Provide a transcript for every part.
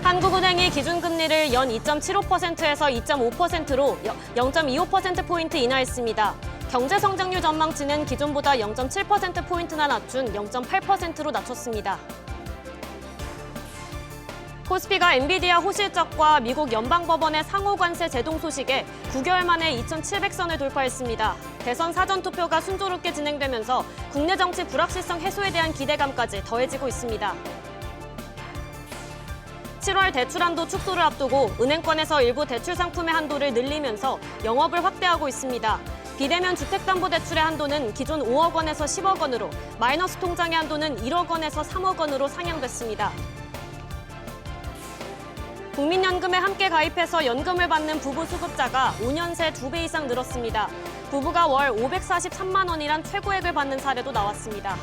한국은행이 기준금리를 연 2.75%에서 2.5%로 0.25%포인트 인하했습니다. 경제성장률 전망치는 기존보다 0.7%포인트나 낮춘 0.8%로 낮췄습니다. 코스피가 엔비디아 호실적과 미국 연방법원의 상호관세 제동 소식에 9개월 만에 2,700선을 돌파했습니다. 대선 사전투표가 순조롭게 진행되면서 국내 정치 불확실성 해소에 대한 기대감까지 더해지고 있습니다. 7월 대출 한도 축소를 앞두고 은행권에서 일부 대출 상품의 한도를 늘리면서 영업을 확대하고 있습니다. 비대면 주택담보대출의 한도는 기존 5억 원에서 10억 원으로, 마이너스 통장의 한도는 1억 원에서 3억 원으로 상향됐습니다. 국민연금에 함께 가입해서 연금을 받는 부부 수급자가 5년 새 2배 이상 늘었습니다. 부부가 월 543만 원이란 최고액을 받는 사례도 나왔습니다.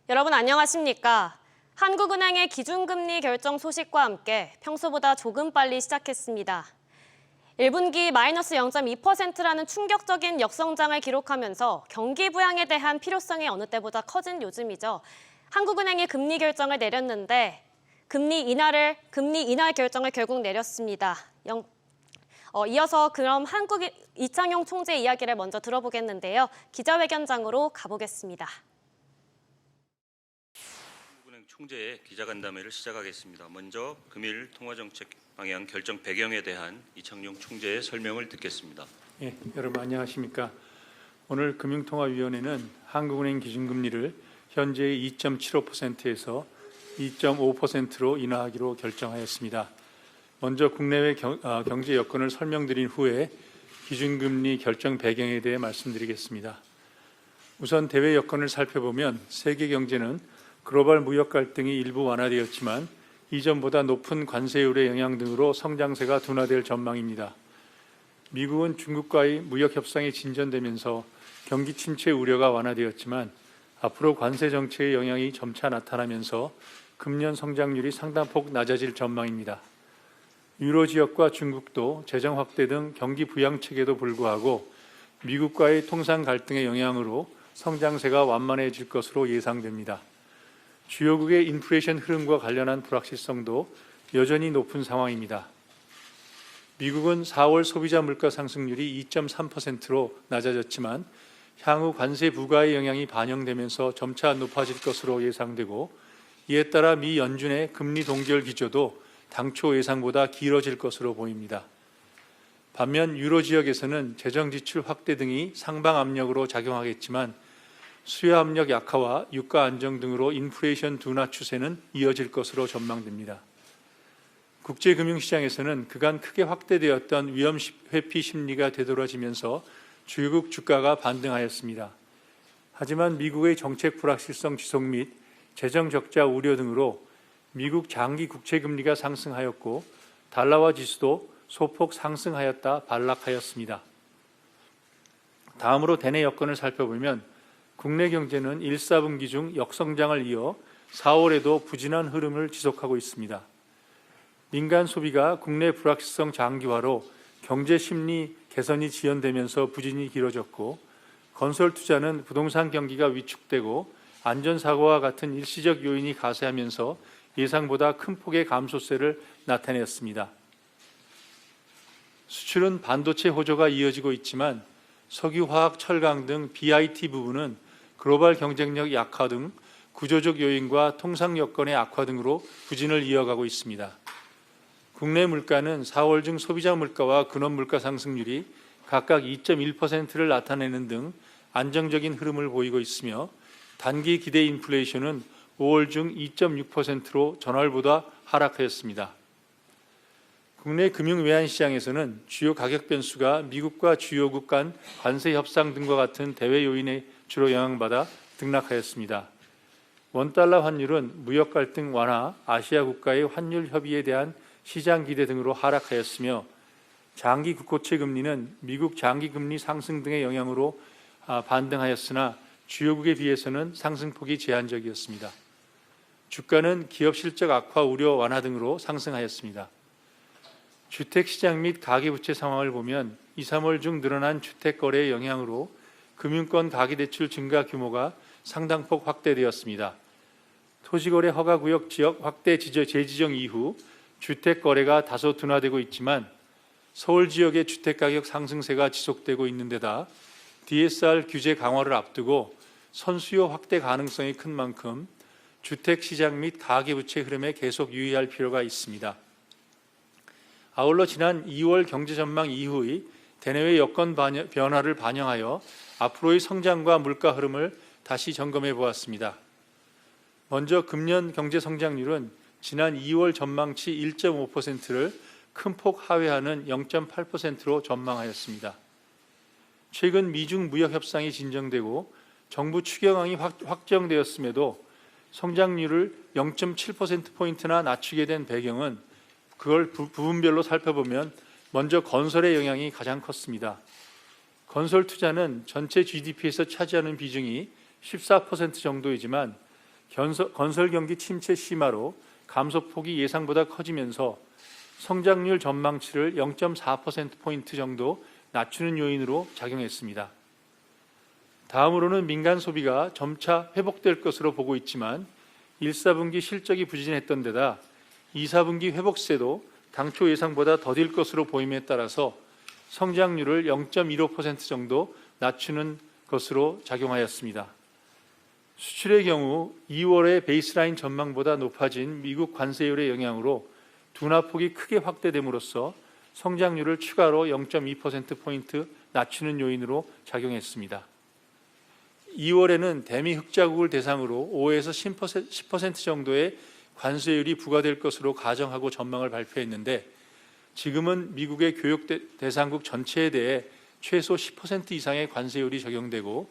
여러분 안녕하십니까? 한국은행의 기준금리 결정 소식과 함께 평소보다 조금 빨리 시작했습니다. 1분기 마이너스 0.2%라는 충격적인 역성장을 기록하면서 경기 부양에 대한 필요성이 어느 때보다 커진 요즘이죠. 한국은행이 금리 결정을 내렸는데 금리 인하 결정을 결국 내렸습니다. 이어서 그럼 이창용 총재 이야기를 먼저 들어보겠는데요. 기자회견장으로 가보겠습니다. 총재의 기자간담회를 시작하겠습니다. 먼저 금일 통화정책 방향 결정 배경에 대한 이창용 총재의 설명을 듣겠습니다. 예, 여러분 안녕하십니까? 오늘 금융통화위원회는 한국은행 기준금리를 현재의 2.75%에서 2.5%로 인하하기로 결정하였습니다. 먼저 국내외 경제 여건을 설명드린 후에 기준금리 결정 배경에 대해 말씀드리겠습니다. 우선 대외 여건을 살펴보면 세계 경제는 글로벌 무역 갈등이 일부 완화되었지만 이전보다 높은 관세율의 영향 등으로 성장세가 둔화될 전망입니다. 미국은 중국과의 무역 협상이 진전되면서 경기 침체 우려가 완화되었지만 앞으로 관세 정책의 영향이 점차 나타나면서 금년 성장률이 상당폭 낮아질 전망입니다. 유로 지역과 중국도 재정 확대 등 경기 부양책에도 불구하고 미국과의 통상 갈등의 영향으로 성장세가 완만해질 것으로 예상됩니다. 주요국의 인플레이션 흐름과 관련한 불확실성도 여전히 높은 상황입니다. 미국은 4월 소비자 물가 상승률이 2.3%로 낮아졌지만 향후 관세 부과의 영향이 반영되면서 점차 높아질 것으로 예상되고 이에 따라 미 연준의 금리 동결 기조도 당초 예상보다 길어질 것으로 보입니다. 반면 유로 지역에서는 재정 지출 확대 등이 상방 압력으로 작용하겠지만 수요 압력 약화와 유가 안정 등으로 인플레이션 둔화 추세는 이어질 것으로 전망됩니다. 국제금융시장에서는 그간 크게 확대되었던 위험 회피 심리가 되돌아지면서 주요국 주가가 반등하였습니다. 하지만 미국의 정책 불확실성 지속 및 재정 적자 우려 등으로 미국 장기 국채금리가 상승하였고 달러화 지수도 소폭 상승하였다 반락하였습니다. 다음으로 대내 여건을 살펴보면 국내 경제는 1, 4분기 중 역성장을 이어 4월에도 부진한 흐름을 지속하고 있습니다. 민간 소비가 국내 불확실성 장기화로 경제 심리 개선이 지연되면서 부진이 길어졌고 건설 투자는 부동산 경기가 위축되고 안전사고와 같은 일시적 요인이 가세하면서 예상보다 큰 폭의 감소세를 나타냈습니다. 수출은 반도체 호조가 이어지고 있지만 석유, 화학, 철강 등 BIT 부분은 글로벌 경쟁력 약화 등 구조적 요인과 통상 여건의 악화 등으로 부진을 이어가고 있습니다. 국내 물가는 4월 중 소비자 물가와 근원 물가 상승률이 각각 2.1%를 나타내는 등 안정적인 흐름을 보이고 있으며 단기 기대 인플레이션은 5월 중 2.6%로 전월보다 하락하였습니다. 국내 금융 외환 시장에서는 주요 가격 변수가 미국과 주요국 간 관세 협상 등과 같은 대외 요인에 주로 영향받아 등락하였습니다. 원달러 환율은 무역 갈등 완화, 아시아 국가의 환율 협의에 대한 시장 기대 등으로 하락하였으며 장기 국고채 금리는 미국 장기 금리 상승 등의 영향으로 반등하였으나 주요국에 비해서는 상승폭이 제한적이었습니다. 주가는 기업 실적 악화 우려 완화 등으로 상승하였습니다. 주택시장 및 가계부채 상황을 보면 2, 3월 중 늘어난 주택거래의 영향으로 금융권 가계대출 증가 규모가 상당폭 확대되었습니다. 토지거래 허가구역 지역 확대 재지정 이후 주택거래가 다소 둔화되고 있지만 서울 지역의 주택가격 상승세가 지속되고 있는 데다 DSR 규제 강화를 앞두고 선수요 확대 가능성이 큰 만큼 주택시장 및 가계부채 흐름에 계속 유의할 필요가 있습니다. 아울러 지난 2월 경제전망 이후의 대내외 여건 변화를 반영하여 앞으로의 성장과 물가 흐름을 다시 점검해 보았습니다. 먼저 금년 경제 성장률은 지난 2월 전망치 1.5%를 큰 폭 하회하는 0.8%로 전망하였습니다. 최근 미중 무역 협상이 진정되고 정부 추경안이 확정되었음에도 성장률을 0.7%포인트나 낮추게 된 배경은 그걸 부분별로 살펴보면 먼저 건설의 영향이 가장 컸습니다. 건설 투자는 전체 GDP에서 차지하는 비중이 14% 정도이지만 건설 경기 침체 심화로 감소폭이 예상보다 커지면서 성장률 전망치를 0.4%포인트 정도 낮추는 요인으로 작용했습니다. 다음으로는 민간 소비가 점차 회복될 것으로 보고 있지만 1, 4분기 실적이 부진했던 데다 2, 4분기 회복세도 당초 예상보다 더딜 것으로 보임에 따라서 성장률을 0.15% 정도 낮추는 것으로 작용하였습니다. 수출의 경우 2월의 베이스라인 전망보다 높아진 미국 관세율의 영향으로 둔화폭이 크게 확대됨으로써 성장률을 추가로 0.2%포인트 낮추는 요인으로 작용했습니다. 2월에는 대미 흑자국을 대상으로 5에서 10% 정도의 관세율이 부과될 것으로 가정하고 전망을 발표했는데 지금은 미국의 교역 대상국 전체에 대해 최소 10% 이상의 관세율이 적용되고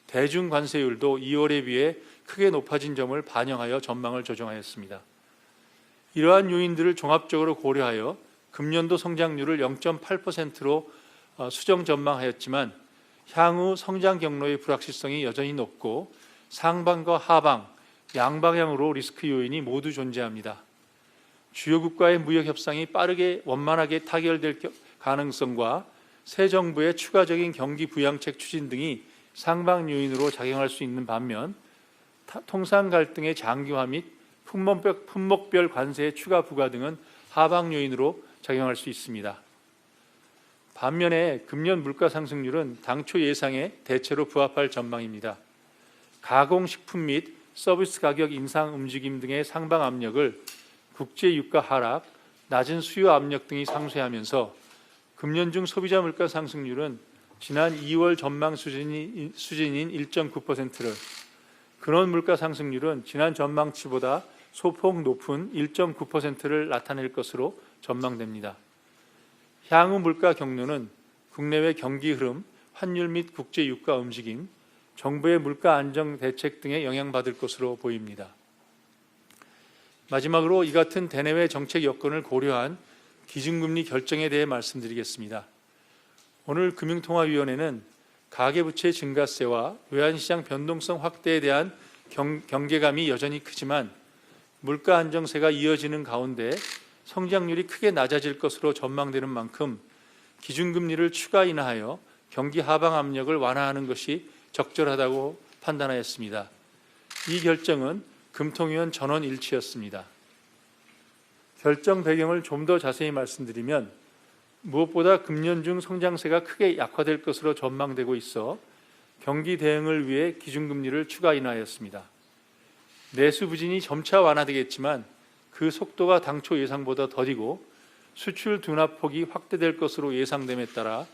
대중 관세율도 2월에 비해 크게 높아진 점을 반영하여 전망을 조정하였습니다. 이러한 요인들을 종합적으로 고려하여 금년도 성장률을 0.8%로 수정 전망하였지만 향후 성장 경로의 불확실성이 여전히 높고 상방과 하방, 양방향으로 리스크 요인이 모두 존재합니다. 주요국과의 무역 협상이 빠르게 원만하게 타결될 가능성과 새 정부의 추가적인 경기 부양책 추진 등이 상방 요인으로 작용할 수 있는 반면 통상 갈등의 장기화 및 품목별 관세의 추가 부과 등은 하방 요인으로 작용할 수 있습니다. 반면에 금년 물가 상승률은 당초 예상에 대체로 부합할 전망입니다. 가공식품 및 서비스 가격 인상 움직임 등의 상방 압력을 국제 유가 하락, 낮은 수요 압력 등이 상쇄하면서 금년 중 소비자 물가 상승률은 지난 2월 전망 수준인 1.9%를 근원 물가 상승률은 지난 전망치보다 소폭 높은 1.9%를 나타낼 것으로 전망됩니다. 향후 물가 경로는 국내외 경기 흐름, 환율 및 국제 유가 움직임, 정부의 물가 안정 대책 등에 영향받을 것으로 보입니다. 마지막으로 이 같은 대내외 정책 여건을 고려한 기준금리 결정에 대해 말씀드리겠습니다. 오늘 금융통화위원회는 가계부채 증가세와 외환시장 변동성 확대에 대한 경계감이 여전히 크지만 물가 안정세가 이어지는 가운데 성장률이 크게 낮아질 것으로 전망되는 만큼 기준금리를 추가 인하하여 경기 하방 압력을 완화하는 것이 적절하다고 판단하였습니다. 이 결정은 금통위원 전원 일치였습니다. 결정 배경을 좀 더 자세히 말씀드리면 무엇보다 금년 중 성장세가 크게 약화될 것으로 전망되고 있어 경기 대응을 위해 기준금리를 추가 인하하였습니다. 내수 부진이 점차 완화되겠지만 그 속도가 당초 예상보다 더디고 수출 둔화폭이 확대될 것으로 예상됨에 따라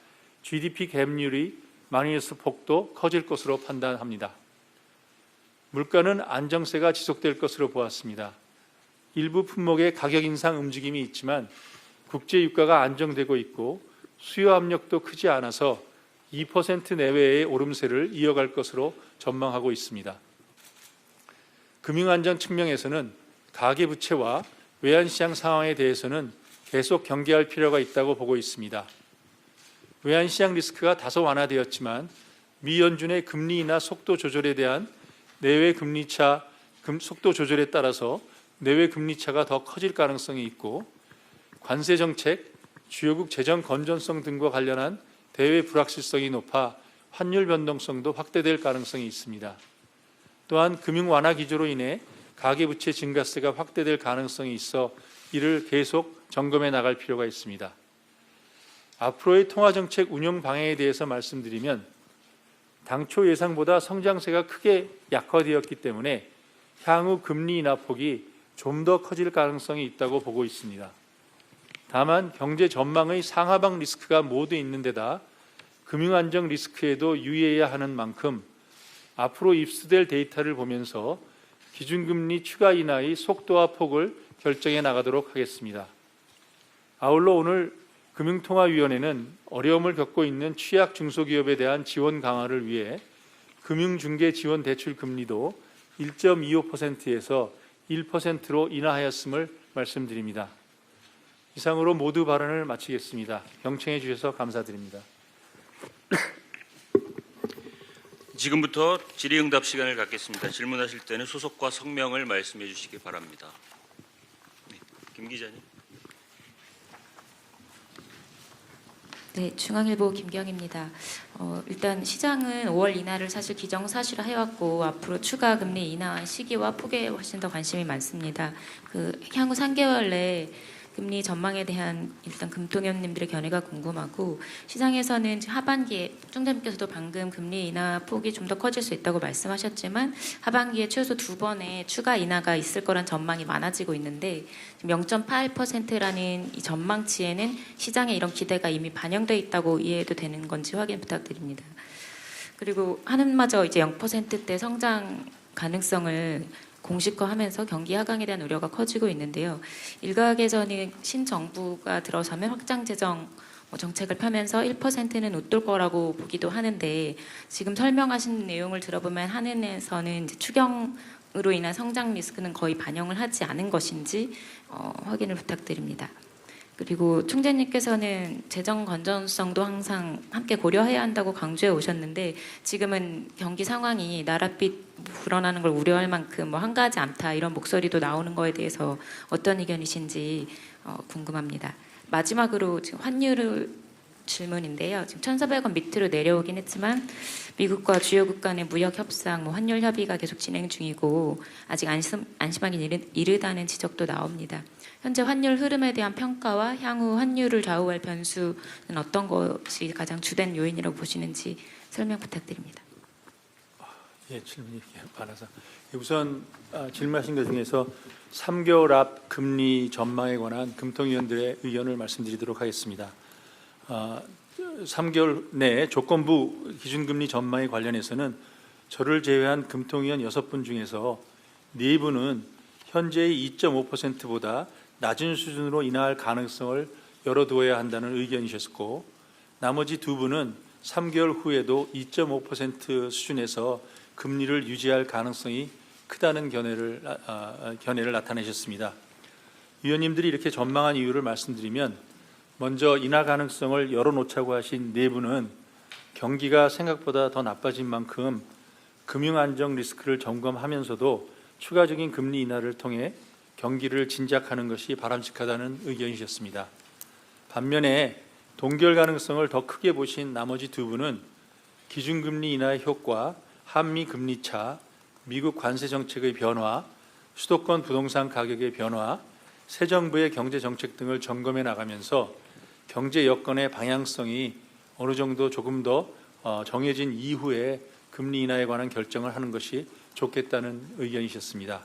GDP 갭률이 마이너스 폭도 커질 것으로 판단합니다. 물가는 안정세가 지속될 것으로 보았습니다. 일부 품목의 가격 인상 움직임이 있지만 국제 유가가 안정되고 있고 수요 압력도 크지 않아서 2% 내외의 오름세를 이어갈 것으로 전망하고 있습니다. 금융안정 측면에서는 가계부채와 외환시장 상황에 대해서는 계속 경계할 필요가 있다고 보고 있습니다. 외환시장 리스크가 다소 완화되었지만 미 연준의 금리 인하 속도 조절에 대한 내외 금리차 속도 조절에 따라서 내외 금리 차가 더 커질 가능성이 있고 관세 정책, 주요국 재정 건전성 등과 관련한 대외 불확실성이 높아 환율 변동성도 확대될 가능성이 있습니다. 또한 금융 완화 기조로 인해 가계부채 증가세가 확대될 가능성이 있어 이를 계속 점검해 나갈 필요가 있습니다. 앞으로의 통화정책 운영 방향에 대해서 말씀드리면 당초 예상보다 성장세가 크게 약화되었기 때문에 향후 금리 인하 폭이 좀 더 커질 가능성이 있다고 보고 있습니다. 다만 경제 전망의 상하방 리스크가 모두 있는 데다 금융안정 리스크에도 유의해야 하는 만큼 앞으로 입수될 데이터를 보면서 기준금리 추가 인하의 속도와 폭을 결정해 나가도록 하겠습니다. 아울러 오늘 금융통화위원회는 어려움을 겪고 있는 취약 중소기업에 대한 지원 강화를 위해 금융중개지원대출 금리도 1.25%에서 1%로 인하하였음을 말씀드립니다. 이상으로 모두 발언을 마치겠습니다. 경청해 주셔서 감사드립니다. 지금부터 질의응답 시간을 갖겠습니다. 질문하실 때는 소속과 성명을 말씀해 주시기 바랍니다. 김 기자님. 네, 중앙일보 김경입니다. 일단 시장은 5월 인하를 사실 기정사실화 해왔고 앞으로 추가 금리 인하 시기와 폭에 훨씬 더 관심이 많습니다. 향후 3개월 내에 금리 전망에 대한 일단 금통위원님들의 견해가 궁금하고 시장에서는 하반기에 총장님께서도 방금 금리 인하 폭이 좀 더 커질 수 있다고 말씀하셨지만 하반기에 최소 2번의 추가 인하가 있을 거란 전망이 많아지고 있는데 0.81%라는 이 전망치에는 시장의 이런 기대가 이미 반영돼 있다고 이해해도 되는 건지 확인 부탁드립니다. 그리고 한은마저 이제 0%대 성장 가능성을 공식화하면서 경기 하강에 대한 우려가 커지고 있는데요. 일각에서는 신정부가 들어서면 확장 재정 정책을 펴면서 1%는 웃돌 거라고 보기도 하는데 지금 설명하신 내용을 들어보면 한은에서는 이제 추경으로 인한 성장 리스크는 거의 반영을 하지 않은 것인지 확인을 부탁드립니다. 그리고 총재님께서는 재정 건전성도 항상 함께 고려해야 한다고 강조해 오셨는데 지금은 경기 상황이 나랏빛 불어나는 걸 우려할 만큼 한가하지 않다 이런 목소리도 나오는 거에 대해서 어떤 의견이신지 궁금합니다. 마지막으로 지금 환율 질문인데요. 지금 1,400원 밑으로 내려오긴 했지만 미국과 주요국 간의 무역 협상, 환율 협의가 계속 진행 중이고 아직 안심하기 이르다는 지적도 나옵니다. 현재 환율 흐름에 대한 평가와 향후 환율을 좌우할 변수는 어떤 것이 가장 주된 요인이라고 보시는지 설명 부탁드립니다. 예, 질문이 많아서 우선 질문하신 것 중에서 3개월 앞 금리 전망에 관한 금통위원들의 의견을 말씀드리도록 하겠습니다. 3개월 내에 조건부 기준금리 전망에 관련해서는 저를 제외한 금통위원 6분 중에서 4분은 현재의 2.5%보다 낮은 수준으로 인하할 가능성을 열어두어야 한다는 의견이셨고 나머지 2분은 3개월 후에도 2.5% 수준에서 금리를 유지할 가능성이 크다는 견해를 나타내셨습니다. 위원님들이 이렇게 전망한 이유를 말씀드리면 먼저 인하 가능성을 열어놓자고 하신 4분은 경기가 생각보다 더 나빠진 만큼 금융안정 리스크를 점검하면서도 추가적인 금리 인하를 통해 경기를 진작하는 것이 바람직하다는 의견이셨습니다. 반면에 동결 가능성을 더 크게 보신 나머지 2분은 기준금리 인하의 효과, 한미 금리차, 미국 관세 정책의 변화, 수도권 부동산 가격의 변화, 새 정부의 경제 정책 등을 점검해 나가면서 경제 여건의 방향성이 어느 정도 조금 더 정해진 이후에 금리 인하에 관한 결정을 하는 것이 좋겠다는 의견이셨습니다.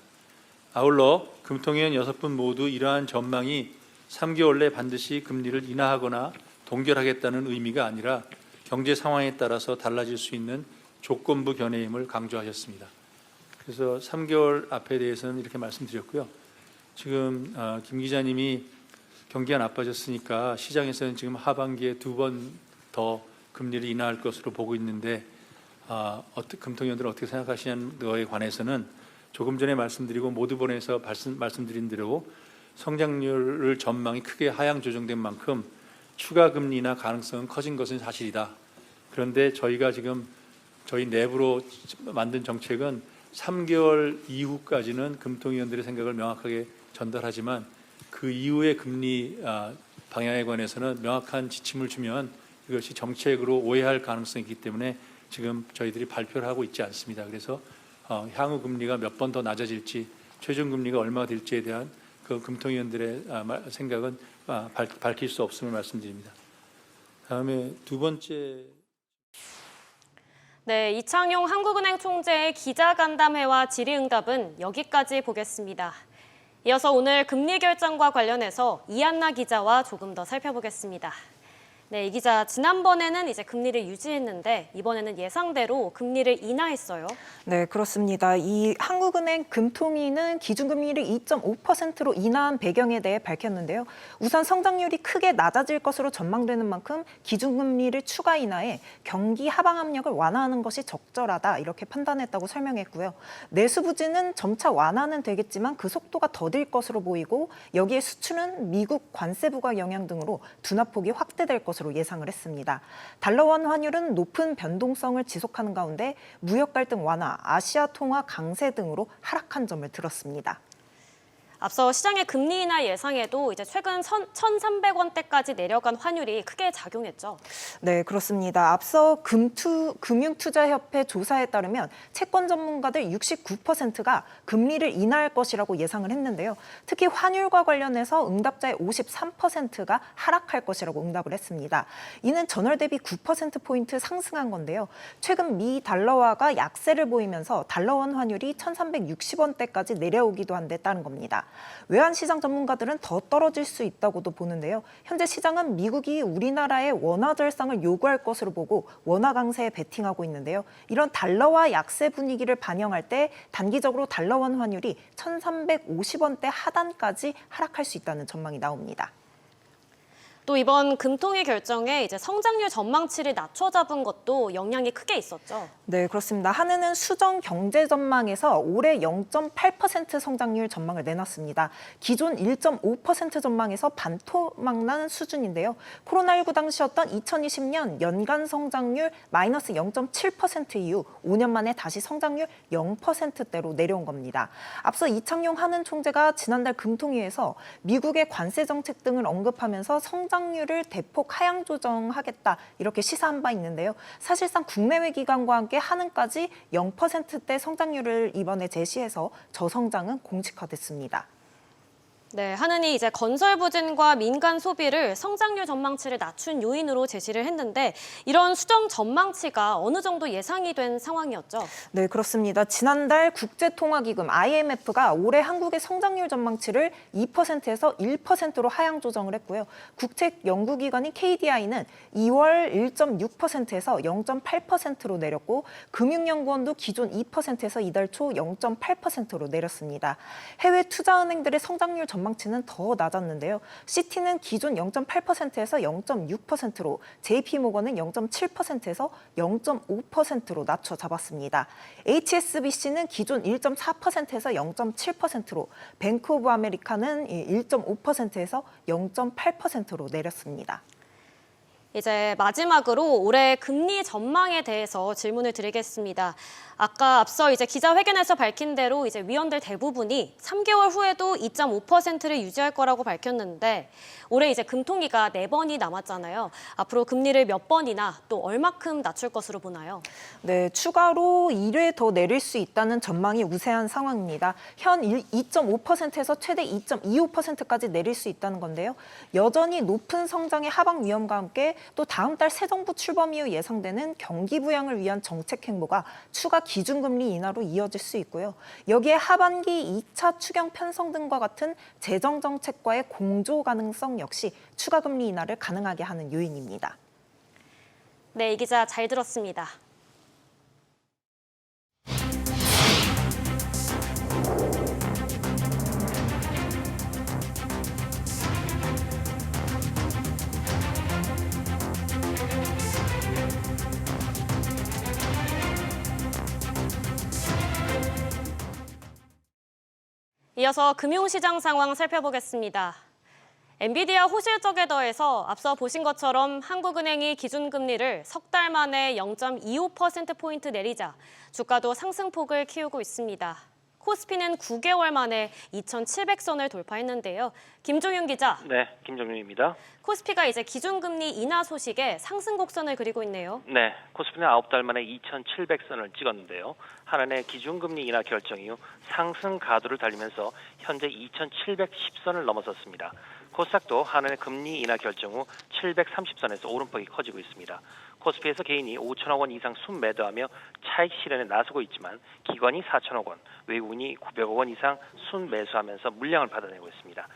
아울러 금통위원 6분 모두 이러한 전망이 3개월 내 반드시 금리를 인하하거나 동결하겠다는 의미가 아니라 경제 상황에 따라서 달라질 수 있는 조건부 견해임을 강조하셨습니다. 그래서 3개월 앞에 대해서는 이렇게 말씀드렸고요. 지금 김 기자님이 경기가 나빠졌으니까 시장에서는 지금 하반기에 2번 더 금리를 인하할 것으로 보고 있는데 금통위원들은 어떻게 생각하시는 거에 관해서는 조금 전에 말씀드리고 모두번에서 말씀드린 대로 성장률을 전망이 크게 하향 조정된 만큼 추가 금리 인하 가능성은 커진 것은 사실이다. 그런데 저희가 지금 저희 내부로 만든 정책은 3개월 이후까지는 금통위원들의 생각을 명확하게 전달하지만 그 이후의 금리 방향에 관해서는 명확한 지침을 주면 이것이 정책으로 오해할 가능성이 있기 때문에 지금 저희들이 발표를 하고 있지 않습니다. 그래서 향후 금리가 몇 번 더 낮아질지 최종 금리가 얼마가 될지에 대한 그 금통위원들의 생각은 밝힐 수 없음을 말씀드립니다. 다음에 두 번째. 네, 이창용 한국은행 총재의 기자간담회와 질의응답은 여기까지 보겠습니다. 이어서 오늘 금리 결정과 관련해서 이한나 기자와 조금 더 살펴보겠습니다. 네, 이 기자, 지난번에는 이제 금리를 유지했는데 이번에는 예상대로 금리를 인하했어요. 네, 그렇습니다. 이 한국은행 금통위는 기준금리를 2.5%로 인하한 배경에 대해 밝혔는데요. 우선 성장률이 크게 낮아질 것으로 전망되는 만큼 기준금리를 추가 인하해 경기 하방 압력을 완화하는 것이 적절하다 이렇게 판단했다고 설명했고요. 내수 부진은 점차 완화는 되겠지만 그 속도가 더딜 것으로 보이고 여기에 수출은 미국 관세 부과 영향 등으로 둔화폭이 확대될 것으로 예상을 했습니다. 달러원 환율은 높은 변동성을 지속하는 가운데 무역 갈등 완화, 아시아 통화 강세 등으로 하락한 점을 들었습니다. 앞서 시장의 금리 인하 예상에도 이제 최근 1,300원대까지 내려간 환율이 크게 작용했죠. 네, 그렇습니다. 앞서 금융투자협회 조사에 따르면 채권 전문가들 69%가 금리를 인하할 것이라고 예상을 했는데요. 특히 환율과 관련해서 응답자의 53%가 하락할 것이라고 응답을 했습니다. 이는 전월 대비 9%포인트 상승한 건데요. 최근 미 달러화가 약세를 보이면서 달러원 환율이 1,360원대까지 내려오기도 한 데 따른 겁니다. 외환시장 전문가들은 더 떨어질 수 있다고도 보는데요. 현재 시장은 미국이 우리나라의 원화 절상을 요구할 것으로 보고 원화 강세에 베팅하고 있는데요. 이런 달러화 약세 분위기를 반영할 때 단기적으로 달러원 환율이 1,350원대 하단까지 하락할 수 있다는 전망이 나옵니다. 또 이번 금통위 결정에 이제 성장률 전망치를 낮춰 잡은 것도 영향이 크게 있었죠. 네, 그렇습니다. 한은은 수정 경제 전망에서 올해 0.8% 성장률 전망을 내놨습니다. 기존 1.5% 전망에서 반토막 난 수준인데요. 코로나19 당시였던 2020년 연간 성장률 마이너스 0.7% 이후 5년 만에 다시 성장률 0%대로 내려온 겁니다. 앞서 이창용 한은 총재가 지난달 금통위에서 미국의 관세 정책 등을 언급하면서 성장률을 대폭 하향 조정하겠다 이렇게 시사한 바 있는데요. 사실상 국내외 기관과 함께 한은까지 0%대 성장률을 이번에 제시해서 저성장은 공식화됐습니다. 네, 한은이 이제 건설 부진과 민간 소비를 성장률 전망치를 낮춘 요인으로 제시를 했는데 이런 수정 전망치가 어느 정도 예상이 된 상황이었죠? 네, 그렇습니다. 지난달 국제통화기금 IMF가 올해 한국의 성장률 전망치를 2%에서 1%로 하향 조정을 했고요. 국책 연구기관인 KDI는 2월 1.6%에서 0.8%로 내렸고 금융연구원도 기존 2%에서 이달 초 0.8%로 내렸습니다. 해외 투자은행들의 성장률 전망치는 더 낮았는데요. 시티는 기존 0.8%에서 0.6%로, JP모건은 0.7%에서 0.5%로 낮춰 잡았습니다. HSBC는 기존 1.4%에서 0.7%로, 뱅크 오브 아메리카는 1.5%에서 0.8%로 내렸습니다. 이제 마지막으로 올해 금리 전망에 대해서 질문을 드리겠습니다. 아까 앞서 이제 기자회견에서 밝힌 대로 이제 위원들 대부분이 3개월 후에도 2.5%를 유지할 거라고 밝혔는데 올해 이제 금통위가 4번이 남았잖아요. 앞으로 금리를 몇 번이나 또 얼마큼 낮출 것으로 보나요? 네, 추가로 1회 더 내릴 수 있다는 전망이 우세한 상황입니다. 현 2.5%에서 최대 2.25%까지 내릴 수 있다는 건데요. 여전히 높은 성장의 하방 위험과 함께 또 다음 달 새 정부 출범 이후 예상되는 경기 부양을 위한 정책 행보가 추가 기준금리 인하로 이어질 수 있고요. 여기에 하반기 2차 추경 편성 등과 같은 재정 정책과의 공조 가능성 역시 추가 금리 인하를 가능하게 하는 요인입니다. 네, 이 기자 잘 들었습니다. 이어서 금융시장 상황 살펴보겠습니다. 엔비디아 호실적에 더해서 앞서 보신 것처럼 한국은행이 기준금리를 석 달 만에 0.25%포인트 내리자 주가도 상승폭을 키우고 있습니다. 코스피는 9개월 만에 2,700선을 돌파했는데요. 김종윤 기자. 네, 김종윤입니다. 코스피가 이제 기준금리 인하 소식에 상승 곡선을 그리고 있네요. 네, 코스피는 9달 만에 2,700선을 찍었는데요. 한은의 기준금리 인하 결정 이후 상승 가도를 달리면서 현재 2,710선을 넘어섰습니다. 코스닥도 한은의 금리 인하 결정 후 730선에서 오름폭이 커지고 있습니다. 코스피에서 개인이 5천억 원 이상 순매도하며 차익 실현에 나서고 있지만 기관이 4천억 원, 외국인이 900억 원 이상 순매수하면서 물량을 받아내고 있습니다.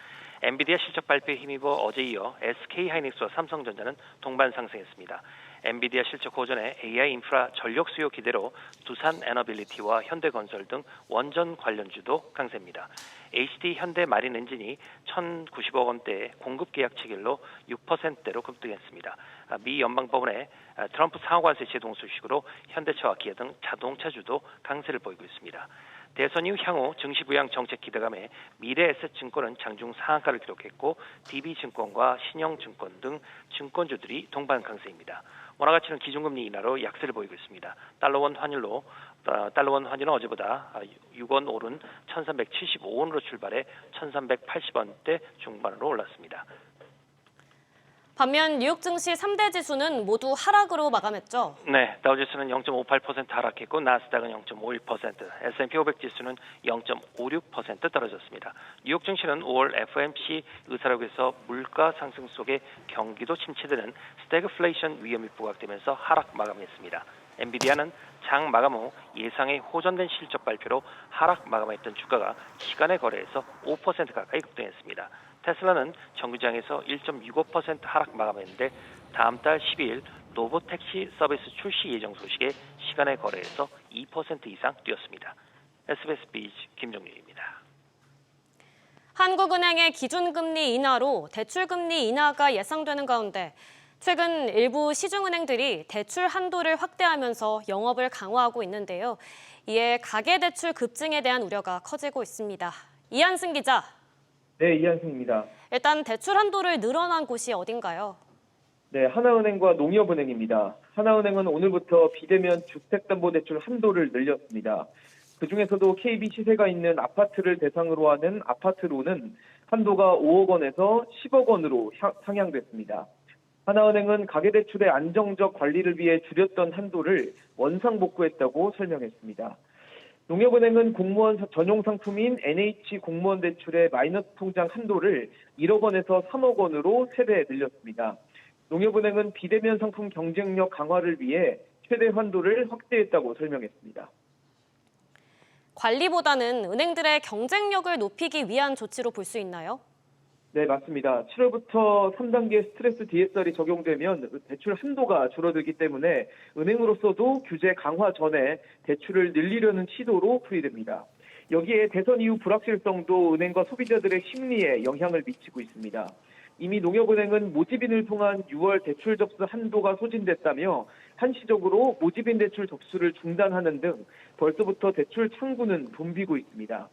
엔비디아 실적 발표에 힘입어 어제 이어 SK하이닉스와 삼성전자는 동반 상승했습니다. 엔비디아 실적 호전에 AI 인프라 전력 수요 기대로 두산 에너빌리티와 현대건설 등 원전 관련주도 강세입니다. HD 현대 마린 엔진이 1,090억 원대의 공급 계약 체결로 6%대로 급등했습니다. 미 연방법원의 트럼프 상하관세 제동 소식으로 현대차와 기아 등 자동차주도 강세를 보이고 있습니다. 대선 이후 향후 증시 부양 정책 기대감에 미래에셋증권은 장중 상한가를 기록했고 DB증권과 신영증권 등 증권주들이 동반 강세입니다. 원화 가치는 기준금리 인하로 약세를 보이고 있습니다. 달러원 환율은 어제보다 6원 오른 1,375원으로 출발해 1,380원대 중반으로 올랐습니다. 반면 뉴욕 증시 3대 지수는 모두 하락으로 마감했죠. 네, 다우지수는 0.58% 하락했고 나스닥은 0.51%, S&P 500 지수는 0.56% 떨어졌습니다. 뉴욕 증시는 5월 FOMC 의사록에서 물가 상승 속에 경기도 침체되는 스태그플레이션 위험이 부각되면서 하락 마감했습니다. 엔비디아는 장 마감 후 예상의 호전된 실적 발표로 하락 마감했던 주가가 시간의 거래에서 5% 가까이 급등했습니다. 테슬라는 정규장에서 1.65% 하락 마감했는데 다음 달 12일 로보택시 서비스 출시 예정 소식에 시간의 거래에서 2% 이상 뛰었습니다. SBS 비즈 김종윤입니다. 한국은행의 기준금리 인하로 대출금리 인하가 예상되는 가운데 최근 일부 시중은행들이 대출 한도를 확대하면서 영업을 강화하고 있는데요. 이에 가계대출 급증에 대한 우려가 커지고 있습니다. 이한승 기자. 네, 이한승입니다. 일단 대출 한도를 늘어난 곳이 어딘가요? 네, 하나은행과 농협은행입니다. 하나은행은 오늘부터 비대면 주택담보대출 한도를 늘렸습니다. 그중에서도 KB 시세가 있는 아파트를 대상으로 하는 아파트로는 한도가 5억 원에서 10억 원으로 상향됐습니다. 하나은행은 가계대출의 안정적 관리를 위해 줄였던 한도를 원상복구했다고 설명했습니다. 농협은행은 공무원 전용 상품인 NH 공무원 대출의 마이너스 통장 한도를 1억 원에서 3억 원으로 3배 늘렸습니다. 농협은행은 비대면 상품 경쟁력 강화를 위해 최대 한도를 확대했다고 설명했습니다. 관리보다는 은행들의 경쟁력을 높이기 위한 조치로 볼 수 있나요? 네, 맞습니다. 7월부터 3단계 스트레스 DSR이 적용되면 대출 한도가 줄어들기 때문에 은행으로서도 규제 강화 전에 대출을 늘리려는 시도로 풀이됩니다. 여기에 대선 이후 불확실성도 은행과 소비자들의 심리에 영향을 미치고 있습니다. 이미 농협은행은 모집인을 통한 6월 대출 접수 한도가 소진됐다며 한시적으로 모집인 대출 접수를 중단하는 등 벌써부터 대출 창구는 붐비고 있습니다.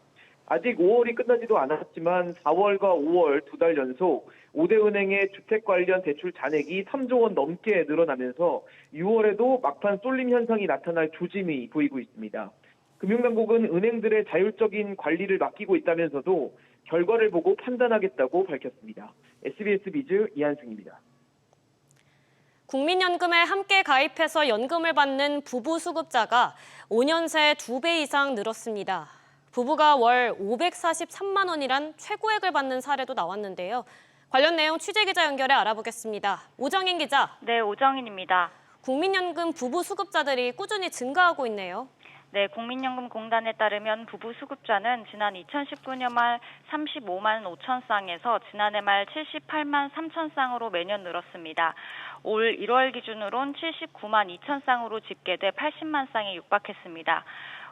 아직 5월이 끝나지도 않았지만 4월과 5월 2달 연속 5대 은행의 주택 관련 대출 잔액이 3조 원 넘게 늘어나면서 6월에도 막판 쏠림 현상이 나타날 조짐이 보이고 있습니다. 금융당국은 은행들의 자율적인 관리를 맡기고 있다면서도 결과를 보고 판단하겠다고 밝혔습니다. SBS 비즈 이한승입니다. 국민연금에 함께 가입해서 연금을 받는 부부 수급자가 5년 새 2배 이상 늘었습니다. 부부가 월 543만 원이란 최고액을 받는 사례도 나왔는데요. 관련 내용 취재기자 연결해 알아보겠습니다. 오정인 기자. 네, 오정인입니다. 국민연금 부부 수급자들이 꾸준히 증가하고 있네요. 네, 국민연금공단에 따르면 부부 수급자는 지난 2019년 말 35만 5천 쌍에서 지난해 말 78만 3천 쌍으로 매년 늘었습니다. 올 1월 기준으론 79만 2천 쌍으로 집계돼 80만 쌍에 육박했습니다.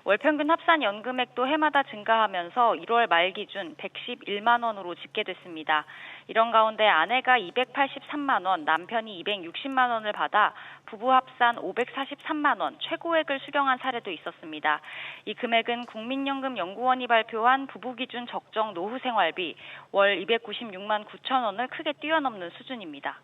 월 평균 합산 연금액도 해마다 증가하면서 1월 말 기준 111만 원으로 집계됐습니다. 이런 가운데 아내가 283만 원, 남편이 260만 원을 받아 부부 합산 543만 원 최고액을 수령한 사례도 있었습니다. 이 금액은 국민연금 연구원이 발표한 부부 기준 적정 노후 생활비 월 296만 9천 원을 크게 뛰어넘는 수준입니다.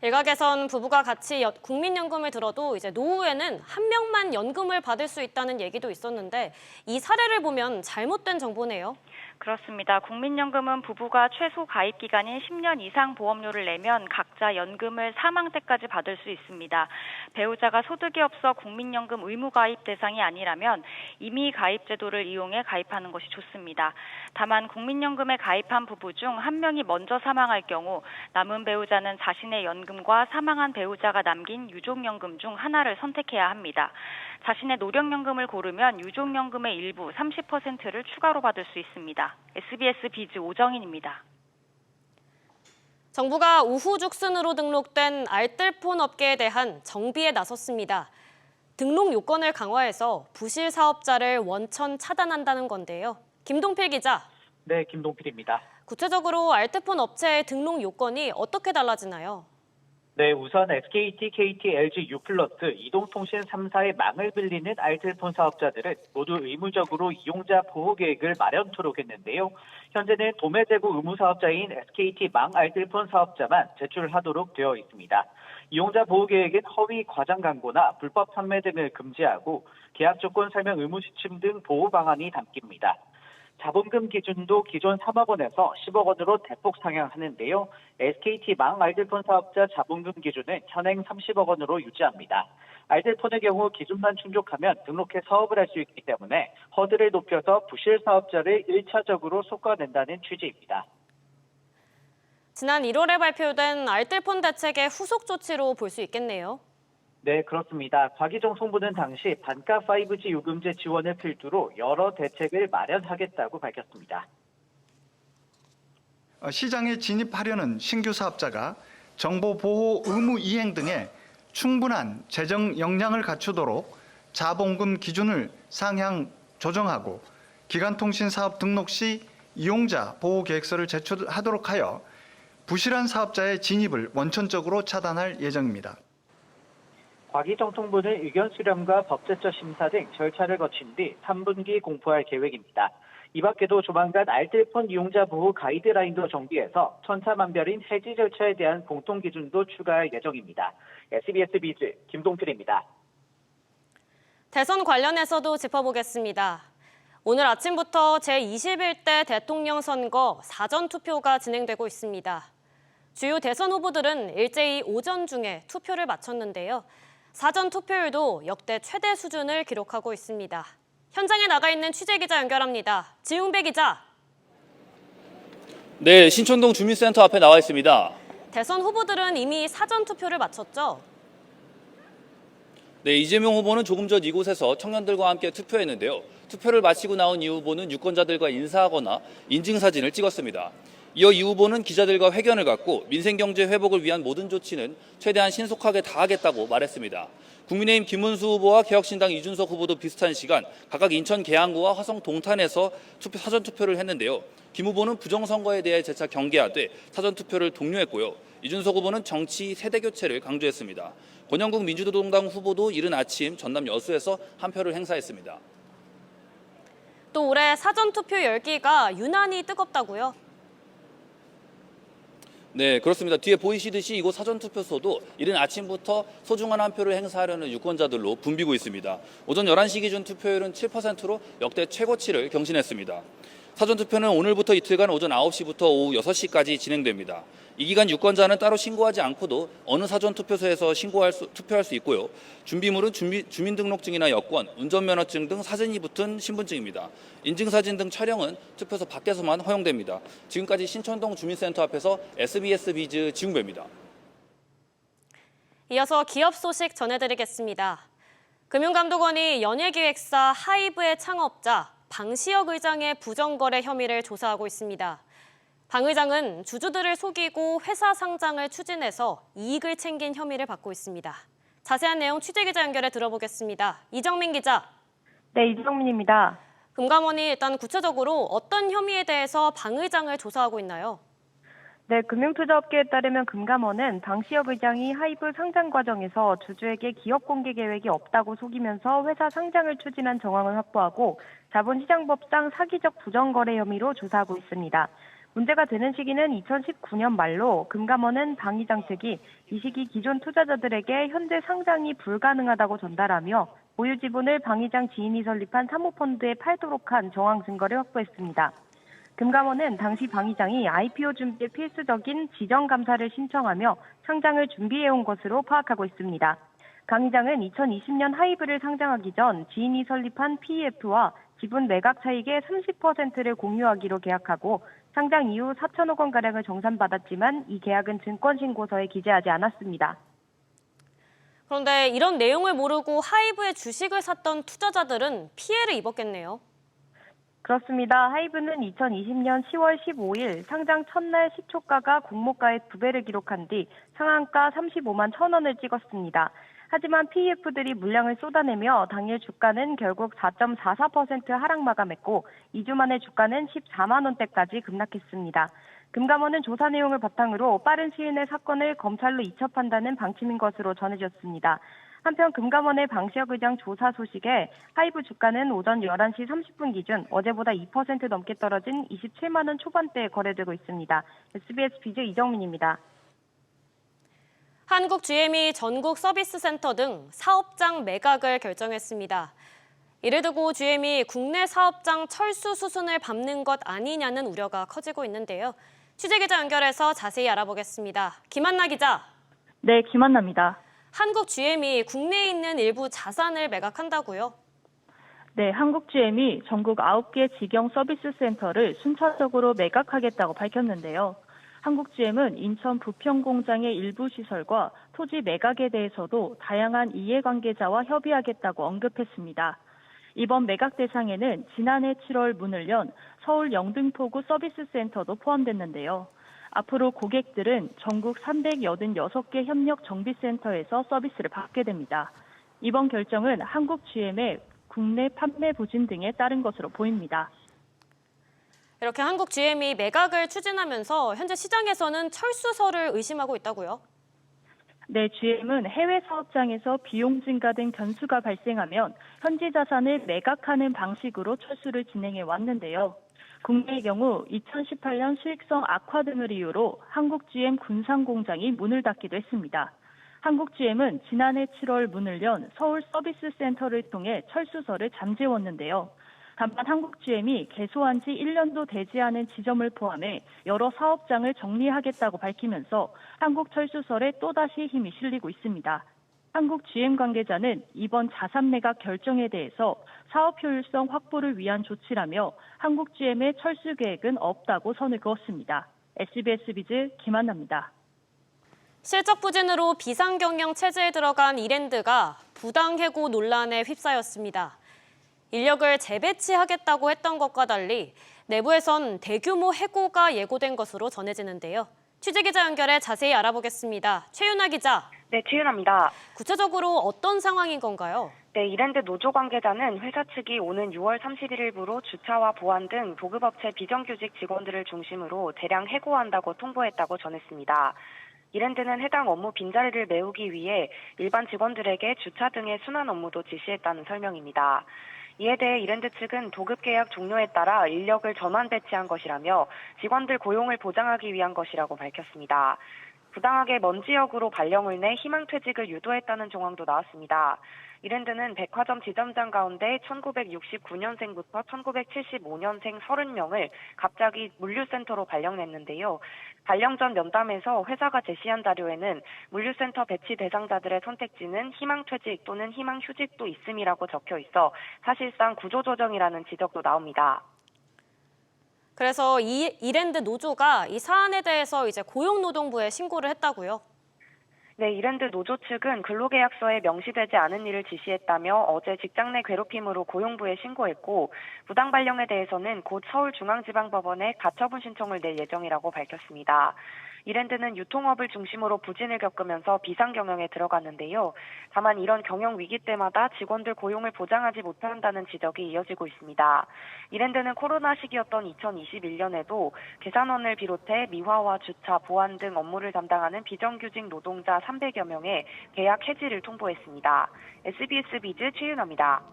일각에선 부부가 같이 국민연금을 들어도 이제 노후에는 한 명만 연금을 받을 수 있다는 얘기도 있었는데 이 사례를 보면 잘못된 정보네요. 그렇습니다. 국민연금은 부부가 최소 가입 기간인 10년 이상 보험료를 내면 각자 연금을 사망 때까지 받을 수 있습니다. 배우자가 소득이 없어 국민연금 의무 가입 대상이 아니라면 임의 가입 제도를 이용해 가입하는 것이 좋습니다. 다만 국민연금에 가입한 부부 중 한 명이 먼저 사망할 경우 남은 배우자는 자신의 연금과 사망한 배우자가 남긴 유족연금 중 하나를 선택해야 합니다. 자신의 노령연금을 고르면 유족연금의 일부 30%를 추가로 받을 수 있습니다. SBS 비즈 오정인입니다. 정부가 우후죽순으로 등록된 알뜰폰 업계에 대한 정비에 나섰습니다. 등록 요건을 강화해서 부실 사업자를 원천 차단한다는 건데요. 김동필 기자. 네, 김동필입니다. 구체적으로 알뜰폰 업체의 등록 요건이 어떻게 달라지나요? 네, 우선 SKT, KT, LG, U+, 이동통신 3사의 망을 빌리는 알뜰폰 사업자들은 모두 의무적으로 이용자 보호 계획을 마련토록 했는데요. 현재는 도매 재고 의무 사업자인 SKT 망 알뜰폰 사업자만 제출하도록 되어 있습니다. 이용자 보호 계획은 허위 과장 광고나 불법 판매 등을 금지하고 계약 조건 설명 의무 지침 등 보호 방안이 담깁니다. 자본금 기준도 기존 3억 원에서 10억 원으로 대폭 상향하는데요. SKT 망 알뜰폰 사업자 자본금 기준은 현행 30억 원으로 유지합니다. 알뜰폰의 경우 기준만 충족하면 등록해 사업을 할 수 있기 때문에 허들을 높여서 부실 사업자를 1차적으로 솎아낸다는 취지입니다. 지난 1월에 발표된 알뜰폰 대책의 후속 조치로 볼 수 있겠네요. 네, 그렇습니다. 곽희정 총무는 당시 반가 5G 요금제 지원을 필두로 여러 대책을 마련하겠다고 밝혔습니다. 시장에 진입하려는 신규 사업자가 정보 보호 의무 이행 등의 충분한 재정 역량을 갖추도록 자본금 기준을 상향 조정하고 기간통신 사업 등록 시 이용자 보호 계획서를 제출하도록 하여 부실한 사업자의 진입을 원천적으로 차단할 예정입니다. 곽희정 총무는 의견 수렴과 법제처 심사 등 절차를 거친 뒤 3분기 공포할 계획입니다. 이 밖에도 조만간 알뜰폰 이용자 보호 가이드라인도 정비해서 천차만별인 해지 절차에 대한 공통 기준도 추가할 예정입니다. SBS 비즈 김동필입니다. 대선 관련해서도 짚어보겠습니다. 오늘 아침부터 제21대 대통령 선거 사전투표가 진행되고 있습니다. 주요 대선 후보들은 일제히 오전 중에 투표를 마쳤는데요. 사전 투표율도 역대 최대 수준을 기록하고 있습니다. 현장에 나가 있는 취재기자 연결합니다. 지웅배 기자. 네, 신촌동 주민센터 앞에 나와 있습니다. 대선 후보들은 이미 사전 투표를 마쳤죠? 네, 이재명 후보는 조금 전 이곳에서 청년들과 함께 투표했는데요. 투표를 마치고 나온 이 후보는 유권자들과 인사하거나 인증사진을 찍었습니다. 이어 이 후보는 기자들과 회견을 갖고 민생경제 회복을 위한 모든 조치는 최대한 신속하게 다하겠다고 말했습니다. 국민의힘 김문수 후보와 개혁신당 이준석 후보도 비슷한 시간 각각 인천 계양구와 화성 동탄에서 사전투표를 했는데요. 김 후보는 부정선거에 대해 재차 경계하되 사전투표를 독려했고요. 이준석 후보는 정치 세대교체를 강조했습니다. 권영국 민주노동당 후보도 이른 아침 전남 여수에서 한 표를 행사했습니다. 또 올해 사전투표 열기가 유난히 뜨겁다고요? 네, 그렇습니다. 뒤에 보이시듯이 이곳 사전투표소도 이른 아침부터 소중한 한 표를 행사하려는 유권자들로 붐비고 있습니다. 오전 11시 기준 투표율은 7%로 역대 최고치를 경신했습니다. 사전투표는 오늘부터 이틀간 오전 9시부터 오후 6시까지 진행됩니다. 이 기간 유권자는 따로 신고하지 않고도 어느 사전투표소에서 투표할 수 있고요. 준비물은 주민등록증이나 여권, 운전면허증 등 사진이 붙은 신분증입니다. 인증사진 등 촬영은 투표소 밖에서만 허용됩니다. 지금까지 신촌동 주민센터 앞에서 SBS 비즈 지웅배입니다. 이어서 기업 소식 전해드리겠습니다. 금융감독원이 연예기획사 하이브의 창업자 방시혁 의장의 부정거래 혐의를 조사하고 있습니다. 방 의장은 주주들을 속이고 회사 상장을 추진해서 이익을 챙긴 혐의를 받고 있습니다. 자세한 내용 취재기자 연결해 들어보겠습니다. 이정민 기자. 네, 이정민입니다. 금감원이 일단 구체적으로 어떤 혐의에 대해서 방 의장을 조사하고 있나요? 네, 금융투자업계에 따르면 금감원은 방시혁 의장이 하이브 상장 과정에서 주주에게 기업 공개 계획이 없다고 속이면서 회사 상장을 추진한 정황을 확보하고 자본시장법상 사기적 부정거래 혐의로 조사하고 있습니다. 문제가 되는 시기는 2019년 말로 금감원은 방 의장 측이 이 시기 기존 투자자들에게 현재 상장이 불가능하다고 전달하며 보유 지분을 방 의장 지인이 설립한 사모펀드에 팔도록 한 정황 증거를 확보했습니다. 금감원은 당시 방 의장이 IPO 준비에 필수적인 지정감사를 신청하며 상장을 준비해온 것으로 파악하고 있습니다. 강 의장은 2020년 하이브를 상장하기 전 지인이 설립한 PEF와 지분 매각 차익의 30%를 공유하기로 계약하고 상장 이후 4천억 원가량을 정산받았지만 이 계약은 증권신고서에 기재하지 않았습니다. 그런데 이런 내용을 모르고 하이브의 주식을 샀던 투자자들은 피해를 입었겠네요. 그렇습니다. 하이브는 2020년 10월 15일 상장 첫날 시초가가 공모가의 2배를 기록한 뒤 상한가 35만 1,000원을 찍었습니다. 하지만 PEF들이 물량을 쏟아내며 당일 주가는 결국 4.44% 하락 마감했고 2주 만에 주가는 14만 원대까지 급락했습니다. 금감원은 조사 내용을 바탕으로 빠른 시일 내 사건을 검찰로 이첩한다는 방침인 것으로 전해졌습니다. 한편 금감원의 방시혁 의장 조사 소식에 하이브 주가는 오전 11시 30분 기준 어제보다 2% 넘게 떨어진 27만 원 초반대에 거래되고 있습니다. SBS 비즈 이정민입니다. 한국 GM이 전국 서비스 센터 등 사업장 매각을 결정했습니다. 이를 두고 GM이 국내 사업장 철수 수순을 밟는 것 아니냐는 우려가 커지고 있는데요. 취재기자 연결해서 자세히 알아보겠습니다. 김한나 기자. 네, 김한나입니다. 한국 GM이 국내에 있는 일부 자산을 매각한다고요? 네, 한국 GM이 전국 9개 직영 서비스 센터를 순차적으로 매각하겠다고 밝혔는데요. 한국 GM은 인천 부평 공장의 일부 시설과 토지 매각에 대해서도 다양한 이해관계자와 협의하겠다고 언급했습니다. 이번 매각 대상에는 지난해 7월 문을 연 서울 영등포구 서비스 센터도 포함됐는데요. 앞으로 고객들은 전국 386개 협력 정비센터에서 서비스를 받게 됩니다. 이번 결정은 한국 GM의 국내 판매 부진 등에 따른 것으로 보입니다. 이렇게 한국 GM이 매각을 추진하면서 현재 시장에서는 철수설을 의심하고 있다고요? 네, GM은 해외 사업장에서 비용 증가 등 변수가 발생하면 현지 자산을 매각하는 방식으로 철수를 진행해 왔는데요. 국내의 경우 2018년 수익성 악화 등을 이유로 한국 GM 군산 공장이 문을 닫기도 했습니다. 한국 GM은 지난해 7월 문을 연 서울 서비스 센터를 통해 철수설을 잠재웠는데요. 다만 한국 GM이 개소한 지 1년도 되지 않은 지점을 포함해 여러 사업장을 정리하겠다고 밝히면서 한국 철수설에 또다시 힘이 실리고 있습니다. 한국 GM 관계자는 이번 자산 매각 결정에 대해서 사업 효율성 확보를 위한 조치라며 한국 GM의 철수 계획은 없다고 선을 그었습니다. SBS 비즈 김한나입니다. 실적 부진으로 비상경영 체제에 들어간 이랜드가 부당 해고 논란에 휩싸였습니다. 인력을 재배치하겠다고 했던 것과 달리 내부에선 대규모 해고가 예고된 것으로 전해지는데요. 취재기자 연결해 자세히 알아보겠습니다. 최윤아 기자. 네, 최윤아입니다. 구체적으로 어떤 상황인 건가요? 네, 이랜드 노조 관계자는 회사 측이 오는 6월 31일부로 주차와 보안 등 보급업체 비정규직 직원들을 중심으로 대량 해고한다고 통보했다고 전했습니다. 이랜드는 해당 업무 빈자리를 메우기 위해 일반 직원들에게 주차 등의 순환 업무도 지시했다는 설명입니다. 이에 대해 이랜드 측은 도급 계약 종료에 따라 인력을 전환 배치한 것이라며 직원들 고용을 보장하기 위한 것이라고 밝혔습니다. 부당하게 먼 지역으로 발령을 내 희망퇴직을 유도했다는 정황도 나왔습니다. 이랜드는 백화점 지점장 가운데 1969년생부터 1975년생 30명을 갑자기 물류센터로 발령냈는데요. 발령 전 면담에서 회사가 제시한 자료에는 물류센터 배치 대상자들의 선택지는 희망퇴직 또는 희망휴직도 있음이라고 적혀 있어 사실상 구조조정이라는 지적도 나옵니다. 그래서 이랜드 노조가 이 사안에 대해서 이제 고용노동부에 신고를 했다고요? 네, 이랜드 노조 측은 근로계약서에 명시되지 않은 일을 지시했다며 어제 직장 내 괴롭힘으로 고용부에 신고했고 부당 발령에 대해서는 곧 서울중앙지방법원에 가처분 신청을 낼 예정이라고 밝혔습니다. 이랜드는 유통업을 중심으로 부진을 겪으면서 비상 경영에 들어갔는데요. 다만 이런 경영 위기 때마다 직원들 고용을 보장하지 못한다는 지적이 이어지고 있습니다. 이랜드는 코로나 시기였던 2021년에도 계산원을 비롯해 미화와 주차, 보안 등 업무를 담당하는 비정규직 노동자 300여 명의 계약 해지를 통보했습니다. SBS 비즈 최윤아입니다.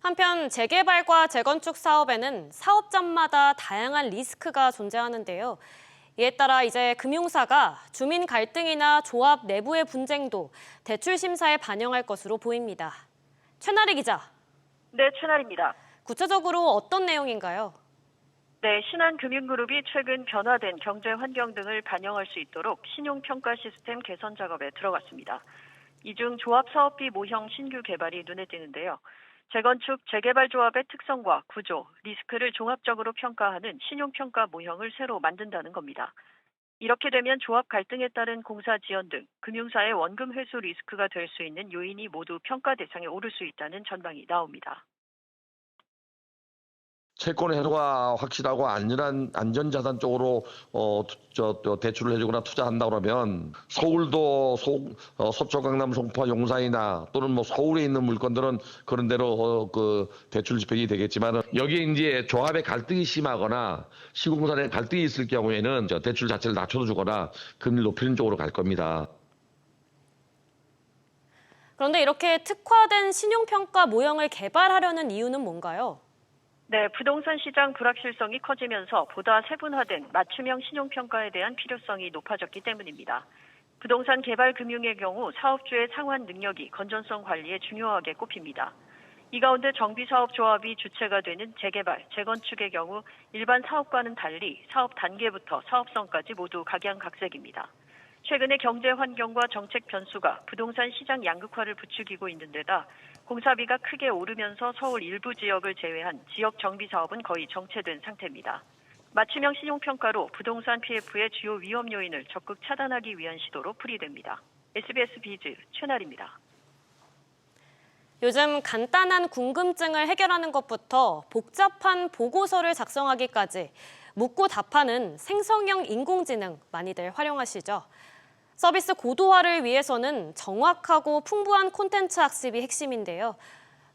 한편 재개발과 재건축 사업에는 사업장마다 다양한 리스크가 존재하는데요. 이에 따라 이제 금융사가 주민 갈등이나 조합 내부의 분쟁도 대출 심사에 반영할 것으로 보입니다. 최나리 기자. 네, 최나리입니다. 구체적으로 어떤 내용인가요? 네, 신한금융그룹이 최근 변화된 경제 환경 등을 반영할 수 있도록 신용평가 시스템 개선 작업에 들어갔습니다. 이 중 조합사업비 모형 신규 개발이 눈에 띄는데요. 재건축, 재개발 조합의 특성과 구조, 리스크를 종합적으로 평가하는 신용평가 모형을 새로 만든다는 겁니다. 이렇게 되면 조합 갈등에 따른 공사 지연 등 금융사의 원금 회수 리스크가 될 수 있는 요인이 모두 평가 대상에 오를 수 있다는 전망이 나옵니다. 채권 해소가 확실하고 안전자산 쪽으로 대출을 해주거나 투자한다 그러면 서울도 서초, 강남, 송파, 용산이나 또는 뭐 서울에 있는 물건들은 그런 대로 그 대출 집행이 되겠지만 여기에 이제 조합의 갈등이 심하거나 시공사의 갈등이 있을 경우에는 대출 자체를 낮춰 주거나 금리를 높이는 쪽으로 갈 겁니다. 그런데 이렇게 특화된 신용평가 모형을 개발하려는 이유는 뭔가요? 네, 부동산 시장 불확실성이 커지면서 보다 세분화된 맞춤형 신용평가에 대한 필요성이 높아졌기 때문입니다. 부동산 개발 금융의 경우 사업주의 상환 능력이 건전성 관리에 중요하게 꼽힙니다. 이 가운데 정비사업조합이 주체가 되는 재개발, 재건축의 경우 일반 사업과는 달리 사업 단계부터 사업성까지 모두 각양각색입니다. 최근에 경제 환경과 정책 변수가 부동산 시장 양극화를 부추기고 있는 데다 공사비가 크게 오르면서 서울 일부 지역을 제외한 지역 정비 사업은 거의 정체된 상태입니다. 맞춤형 신용평가로 부동산 PF의 주요 위험 요인을 적극 차단하기 위한 시도로 풀이됩니다. SBS 비즈 최나리입니다. 요즘 간단한 궁금증을 해결하는 것부터 복잡한 보고서를 작성하기까지 묻고 답하는 생성형 인공지능 많이들 활용하시죠. 서비스 고도화를 위해서는 정확하고 풍부한 콘텐츠 학습이 핵심인데요.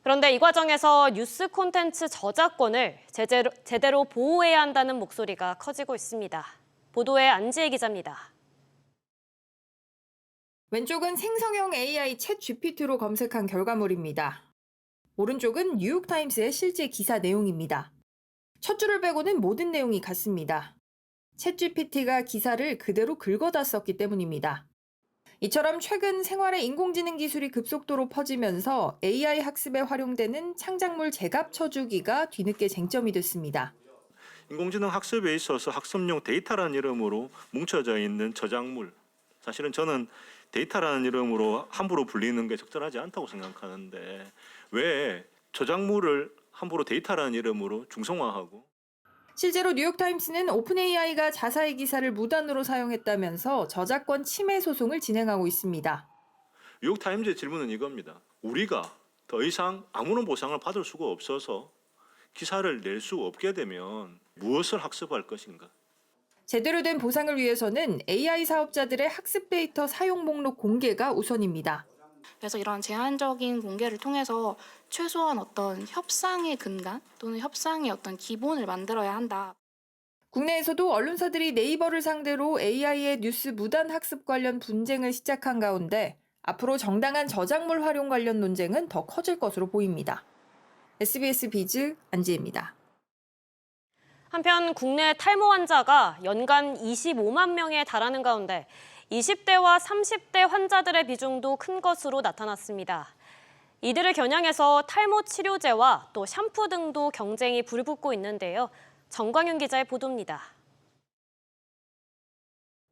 그런데 이 과정에서 뉴스 콘텐츠 저작권을 제대로 보호해야 한다는 목소리가 커지고 있습니다. 보도에 안지혜 기자입니다. 왼쪽은 생성형 AI 챗 GPT로 검색한 결과물입니다. 오른쪽은 뉴욕타임스의 실제 기사 내용입니다. 첫 줄을 빼고는 모든 내용이 같습니다. 챗GPT가 기사를 그대로 긁어다 썼기 때문입니다. 이처럼 최근 생활의 인공지능 기술이 급속도로 퍼지면서 AI 학습에 활용되는 창작물 재갑 쳐주기가 뒤늦게 쟁점이 됐습니다. 인공지능 학습에 있어서 학습용 데이터라는 이름으로 뭉쳐져 있는 저작물, 사실은 저는 데이터라는 이름으로 함부로 불리는 게 적절하지 않다고 생각하는데 왜 저작물을 함부로 데이터라는 이름으로 중성화하고 실제로 뉴욕타임스는 오픈AI가 자사의 기사를 무단으로 사용했다면서 저작권 침해 소송을 진행하고 있습니다. 뉴욕타임즈의 질문은 이겁니다. 우리가 더 이상 아무런 보상을 받을 수가 없어서 기사를 낼 수 없게 되면 무엇을 학습할 것인가? 제대로 된 보상을 위해서는 AI 사업자들의 학습 데이터 사용 목록 공개가 우선입니다. 그래서 이런 제한적인 공개를 통해서 최소한 어떤 협상의 근간 또는 협상의 어떤 기본을 만들어야 한다. 국내에서도 언론사들이 네이버를 상대로 AI의 뉴스 무단 학습 관련 분쟁을 시작한 가운데 앞으로 정당한 저작물 활용 관련 논쟁은 더 커질 것으로 보입니다. SBS 비즈 안지혜입니다. 한편 국내 탈모 환자가 연간 25만 명에 달하는 가운데 20대와 30대 환자들의 비중도 큰 것으로 나타났습니다. 이들을 겨냥해서 탈모 치료제와 또 샴푸 등도 경쟁이 불붙고 있는데요. 정광윤 기자의 보도입니다.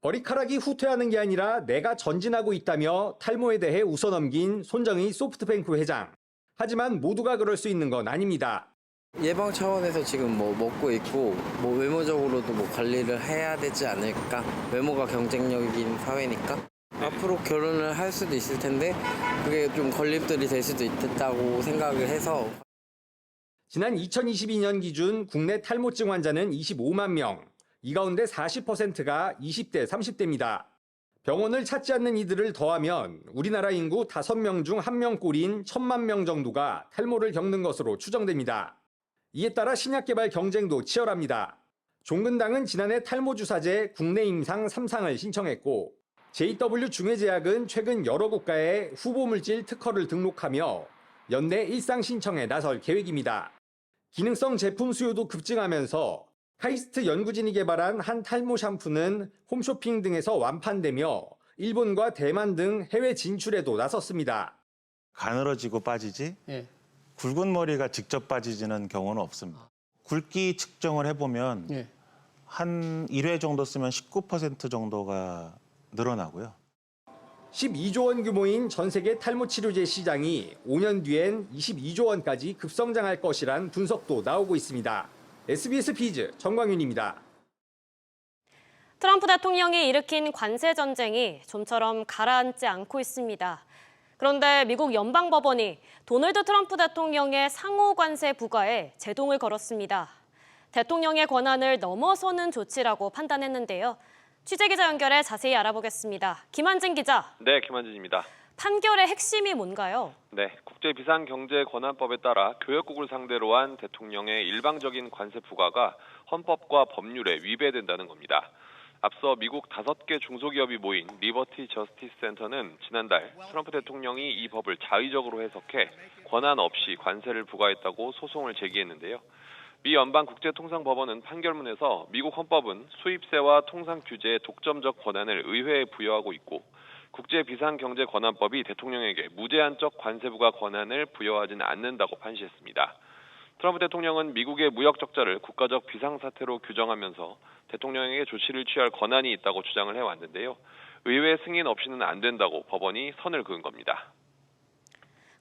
머리카락이 후퇴하는 게 아니라 내가 전진하고 있다며 탈모에 대해 웃어넘긴 손정의 소프트뱅크 회장. 하지만 모두가 그럴 수 있는 건 아닙니다. 예방 차원에서 지금 뭐 먹고 있고 뭐 외모적으로도 뭐 관리를 해야 되지 않을까? 외모가 경쟁력인 사회니까 앞으로 결혼을 할 수도 있을 텐데 그게 좀 걸림돌이 될 수도 있다고 생각을 해서 지난 2022년 기준 국내 탈모증 환자는 25만 명. 이 가운데 40%가 20대, 30대입니다. 병원을 찾지 않는 이들을 더하면 우리나라 인구 5명 중 1명꼴인 1,000만 명 정도가 탈모를 겪는 것으로 추정됩니다. 이에 따라 신약 개발 경쟁도 치열합니다. 종근당은 지난해 탈모 주사제 국내 임상 3상을 신청했고 JW 중해제약은 최근 여러 국가에 후보물질 특허를 등록하며 연내 1상 신청에 나설 계획입니다. 기능성 제품 수요도 급증하면서 카이스트 연구진이 개발한 한 탈모 샴푸는 홈쇼핑 등에서 완판되며 일본과 대만 등 해외 진출에도 나섰습니다. 가늘어지고 빠지지 굵은 머리가 직접 빠지지는 경우는 없습니다. 굵기 측정을 해보면 한 1회 정도 쓰면 19% 정도가 늘어나고요. 12조 원 규모인 전 세계 탈모 치료제 시장이 5년 뒤엔 22조 원까지 급성장할 것이란 분석도 나오고 있습니다. SBS 비즈 정광윤입니다. 트럼프 대통령이 일으킨 관세 전쟁이 좀처럼 가라앉지 않고 있습니다. 그런데 미국 연방법원이 도널드 트럼프 대통령의 상호 관세 부과에 제동을 걸었습니다. 대통령의 권한을 넘어서는 조치라고 판단했는데요. 취재기자 연결해 자세히 알아보겠습니다. 김한진 기자. 네, 김한진입니다. 판결의 핵심이 뭔가요? 네, 국제비상경제권한법에 따라 교역국을 상대로 한 대통령의 일방적인 관세 부과가 헌법과 법률에 위배된다는 겁니다. 앞서 미국 5개 중소기업이 모인 리버티 저스티스 센터는 지난달 트럼프 대통령이 이 법을 자의적으로 해석해 권한 없이 관세를 부과했다고 소송을 제기했는데요. 미 연방국제통상법원은 판결문에서 미국 헌법은 수입세와 통상 규제의 독점적 권한을 의회에 부여하고 있고 국제비상경제권한법이 대통령에게 무제한적 관세 부과 권한을 부여하지는 않는다고 판시했습니다. 트럼프 대통령은 미국의 무역 적자를 국가적 비상사태로 규정하면서 대통령에게 조치를 취할 권한이 있다고 주장을 해왔는데요. 의회 승인 없이는 안 된다고 법원이 선을 그은 겁니다.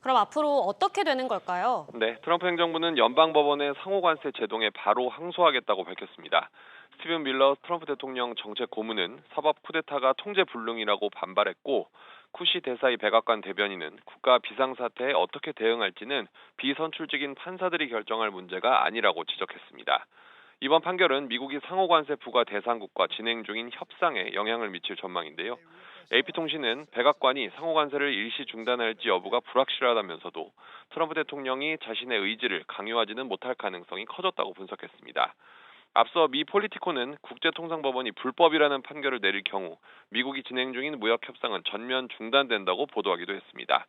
그럼 앞으로 어떻게 되는 걸까요? 네, 트럼프 행정부는 연방법원의 상호관세 제동에 바로 항소하겠다고 밝혔습니다. 스티븐 밀러 트럼프 대통령 정책 고문은 사법 쿠데타가 통제 불능이라고 반발했고 쿠시 대사의 백악관 대변인은 국가 비상사태에 어떻게 대응할지는 비선출직인 판사들이 결정할 문제가 아니라고 지적했습니다. 이번 판결은 미국이 상호관세 부과 대상국과 진행 중인 협상에 영향을 미칠 전망인데요. AP통신은 백악관이 상호관세를 일시 중단할지 여부가 불확실하다면서도 트럼프 대통령이 자신의 의지를 강요하지는 못할 가능성이 커졌다고 분석했습니다. 앞서 미 폴리티코는 국제통상법원이 불법이라는 판결을 내릴 경우 미국이 진행 중인 무역 협상은 전면 중단된다고 보도하기도 했습니다.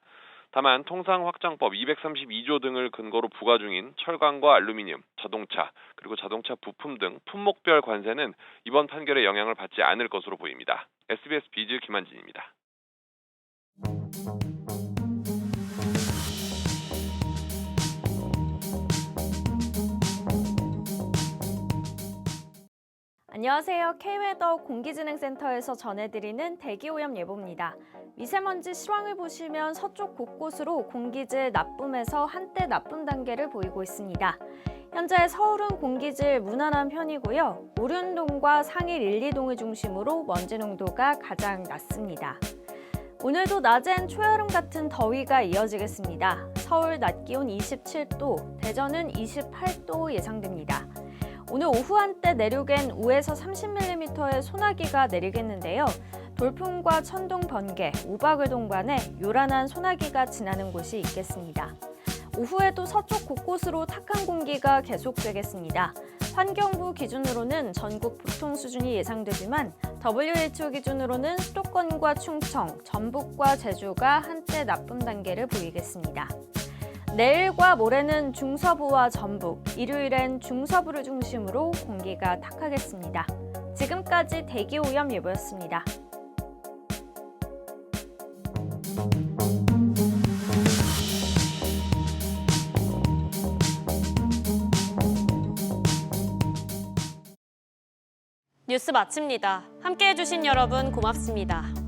다만 통상확장법 232조 등을 근거로 부과 중인 철강과 알루미늄, 자동차, 그리고 자동차 부품 등 품목별 관세는 이번 판결에 영향을 받지 않을 것으로 보입니다. SBS 비즈 김한진입니다. 안녕하세요. K웨더 공기진흥센터에서 전해드리는 대기오염 예보입니다. 미세먼지 실황을 보시면 서쪽 곳곳으로 공기질 나쁨에서 한때 나쁨 단계를 보이고 있습니다. 현재 서울은 공기질 무난한 편이고요. 오륜동과 상일 1, 2동을 중심으로 먼지 농도가 가장 낮습니다. 오늘도 낮엔 초여름 같은 더위가 이어지겠습니다. 서울 낮 기온 27도, 대전은 28도 예상됩니다. 오늘 오후 한때 내륙엔 5에서 30mm의 소나기가 내리겠는데요. 돌풍과 천둥, 번개, 우박을 동반해 요란한 소나기가 지나는 곳이 있겠습니다. 오후에도 서쪽 곳곳으로 탁한 공기가 계속되겠습니다. 환경부 기준으로는 전국 보통 수준이 예상되지만 WHO 기준으로는 수도권과 충청, 전북과 제주가 한때 나쁨 단계를 보이겠습니다. 내일과 모레는 중서부와 전북, 일요일엔 중서부를 중심으로 공기가 탁하겠습니다. 지금까지 대기오염 예보였습니다. 뉴스 마칩니다. 함께해 주신 여러분 고맙습니다.